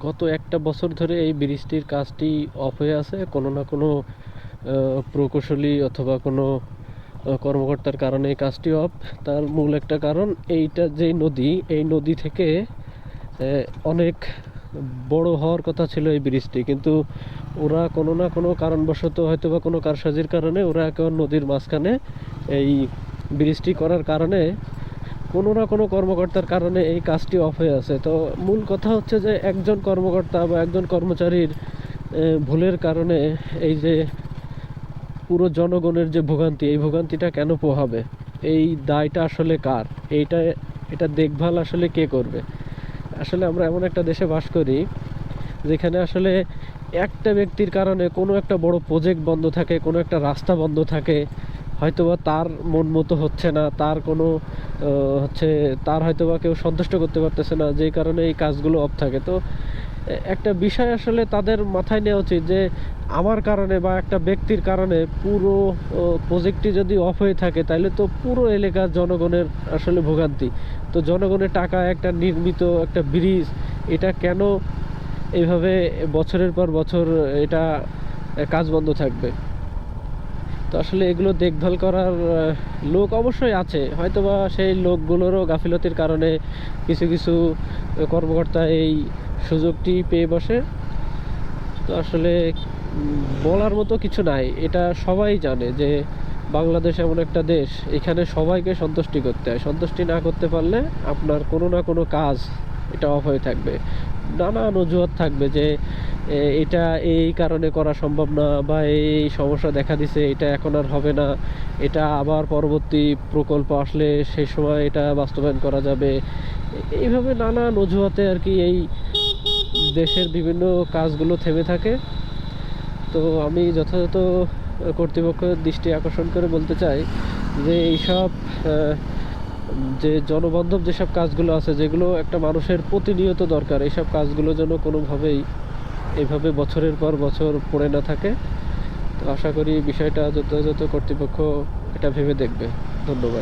গত একটা বছর ধরে এই ব্রিজটির কাজটি অফ হয়ে আছে কোনো না কোনো প্রকৌশলী অথবা কোনো কর্মকর্তার কারণে এই কাজটি অফ। তার মূল একটা কারণ, এইটা যেই নদী, এই নদী থেকে অনেক বড় হওয়ার কথা ছিল এই ব্রিজটি, কিন্তু ওরা কোনো না কোনো কারণবশত হয়তো বা কোনো কারসাজির কারণে ওরা একেবারে নদীর মাঝখানে এই ব্রিজটি করার কারণে কোনো না কোনো কর্মকর্তার কারণে এই কাজটি অফ হয়ে আছে। তো মূল কথা হচ্ছে যে একজন কর্মকর্তা বা একজন কর্মচারীর ভুলের কারণে এই যে পুরো জনগণের যে ভোগান্তি, এই ভোগান্তিটা কেন পোহাবে? এই দায়টা আসলে কার? এটা দেখভাল আসলে কে করবে? আসলে আমরা এমন একটা দেশে বাস করি যেখানে আসলে একটা ব্যক্তির কারণে কোনো একটা বড় প্রজেক্ট বন্ধ থাকে, কোনো একটা রাস্তা বন্ধ থাকে, হয়তোবা তার মন মতো হচ্ছে না, তার কোনো তার হয়তোবা কেউ সন্তুষ্ট করতে পারতেছে না, যেই কারণে এই কাজগুলো অফ থাকে। তো একটা বিষয় আসলে তাদের মাথায় নেওয়া উচিত যে আমার কারণে বা একটা ব্যক্তির কারণে পুরো প্রজেক্টটি যদি অফ হয়ে থাকে, তাহলে তো পুরো এলাকার জনগণের আসলে ভোগান্তি। তো জনগণের টাকা একটা নির্মিত একটা ব্রিজ, এটা কেন এইভাবে বছরের পর বছর এটা কাজ বন্ধ থাকবে? তো আসলে এগুলো দেখভাল করার লোক অবশ্যই আছে, হয়তোবা সেই লোকগুলোরও গাফিলতির কারণে কিছু কিছু কর্মকর্তা এই সুযোগটি পেয়ে বসে। তো আসলে বলার মতো কিছু নাই, এটা সবাই জানে যে বাংলাদেশ এমন একটা দেশ, এখানে সবাইকে সন্তুষ্টি করতে হয়। সন্তুষ্টি না করতে পারলে আপনার কোনো না কোনো কাজ এটা অফ হয়ে থাকবে। নানান অজুহাত থাকবে যে এটা এই কারণে করা সম্ভব না, বা এই সমস্যা দেখা দিছে, এটা এখন আর হবে না, এটা আবার পরবর্তী প্রকল্প আসলে সেই সময় এটা বাস্তবায়ন করা যাবে। এইভাবে নানান অজুহাতে আর কি এই দেশের বিভিন্ন কাজগুলো থেমে থাকে। তো আমি যথাযথ কর্তৃপক্ষের দৃষ্টি আকর্ষণ করে বলতে চাই যে এইসব যে জনবান্ধব যেসব কাজগুলো আছে, যেগুলো একটা মানুষের প্রতিনিয়ত দরকার, এইসব কাজগুলো যেন কোনোভাবেই এভাবে বছরের পর বছর পড়ে না থাকে। তো আশা করি বিষয়টা যথাযথ কর্তৃপক্ষ এটা ভেবে দেখবে। ধন্যবাদ।